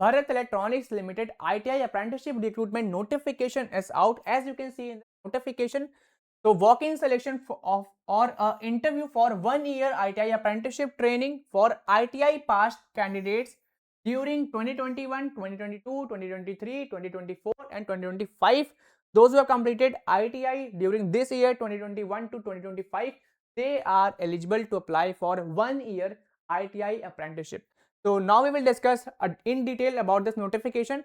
Bharat Electronics Limited ITI apprenticeship recruitment notification is out. As you can see in the notification, so walk-in selection or interview for 1 year ITI apprenticeship training for ITI passed candidates during 2021, 2022, 2023, 2024 and 2025. Those who have completed ITI during this year 2021 to 2025, they are eligible to apply for 1 year ITI apprenticeship. So now we will discuss in detail about this notification.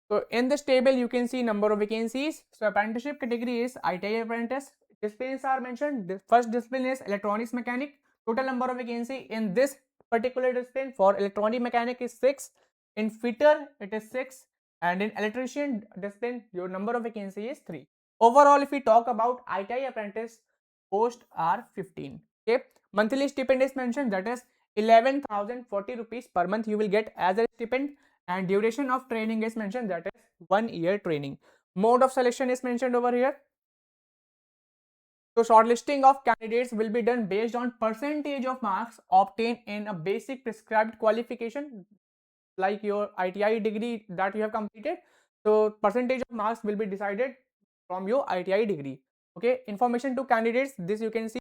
So in this table you can see number of vacancies. So apprenticeship category is ITI apprentice. Disciplines are mentioned. The first discipline is electronics mechanic. Total number of vacancy in this particular discipline for electronic mechanic is 6. In fitter it is 6, and in electrician discipline your number of vacancy is 3. Overall, if we talk about ITI apprentice, post are 15. Okay. Monthly stipend is mentioned, that is 11,040 rupees per month you will get as a stipend, and duration of training is mentioned, that is 1 year training. Mode of selection is mentioned over here. So shortlisting of candidates will be done based on percentage of marks obtained in a basic prescribed qualification like your ITI degree that you have completed. So percentage of marks will be decided from your ITI degree. Okay, information to candidates, this you can see.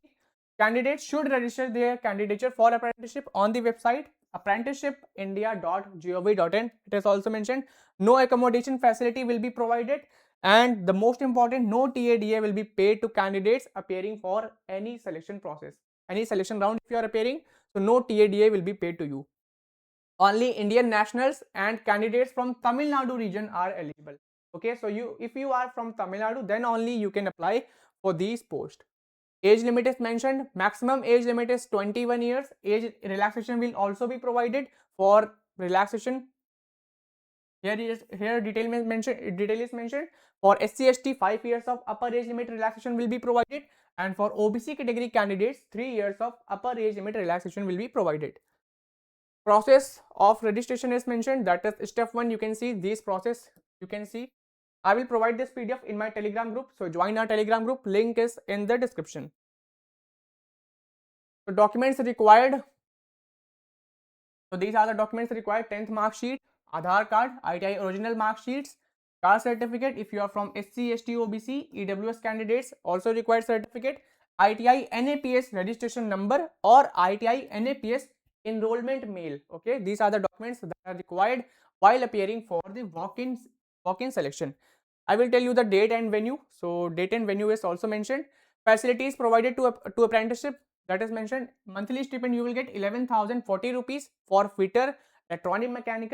Candidates should register their candidature for apprenticeship on the website apprenticeshipindia.gov.in. It is also mentioned no accommodation facility will be provided, and the most important, no TADA will be paid to candidates appearing for any selection process, any selection round if you are appearing. So no TADA will be paid to you. Only Indian nationals and candidates from Tamil Nadu region are eligible. Okay, so if you are from Tamil Nadu, then only you can apply for these posts. Age limit is mentioned. Maximum age limit is 21 years. Age relaxation will also be provided. For relaxation, here detail is mentioned. For SC/ST, 5 years of upper age limit relaxation will be provided, and for OBC category candidates, 3 years of upper age limit relaxation will be provided. Process of registration is mentioned, that is step 1. You can see this process, you can see. I will provide this PDF in my Telegram group, so join our Telegram group, link is in the description. So documents required. So these are the documents required: 10th mark sheet, Aadhaar card, ITI original mark sheets, caste certificate if you are from SC, ST, OBC, EWS candidates also required certificate, ITI NAPS registration number or ITI NAPS enrollment mail. Okay, these are the documents that are required while appearing for the walk-in selection. I will tell you the date and venue. So date and venue is also mentioned. Facilities provided to apprenticeship, that is mentioned. Monthly stipend you will get 11,040 rupees for fitter, electronic mechanic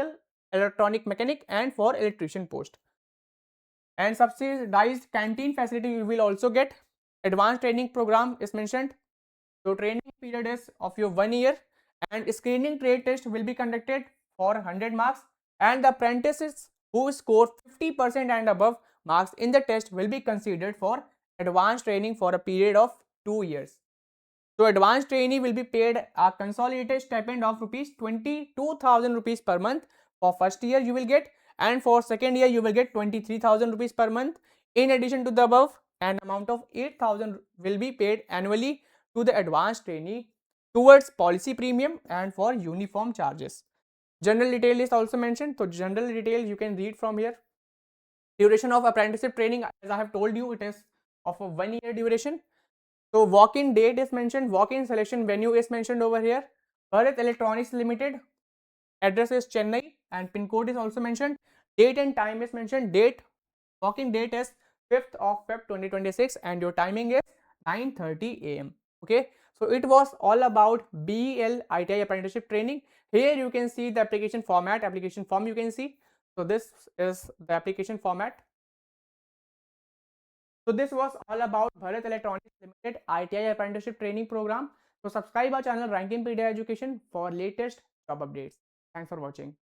and for electrician post. And subsidized canteen facility you will also get. Advanced training program is mentioned. So training period is of your 1 year, and screening trade test will be conducted for 100 marks, and the apprentices who score 50% and above marks in the test will be considered for advanced training for a period of 2 years. So advanced trainee will be paid a consolidated stipend of rupees 22,000 rupees per month. For first year you will get, and for second year you will get 23,000 rupees per month. In addition to the above, an amount of 8,000 will be paid annually to the advanced trainee towards policy premium and for uniform charges. General detail is also mentioned. So general detail you can read from here. Duration of apprenticeship training, as I have told you, it is of a 1 year duration. So walk-in date is mentioned, walk-in selection venue is mentioned over here. Bharat Electronics Limited, address is Chennai, and pin code is also mentioned. Date and time is mentioned. Walk-in date is 5th of Feb 2026 and your timing is 9:30 AM. Okay, so it was all about BEL ITI apprenticeship training. Here you can see the application form you can see. So this is the application format. So this was all about Bharat Electronics Limited ITI apprenticeship training program. So subscribe our channel Ranking Pedia Education for latest job updates. Thanks for watching.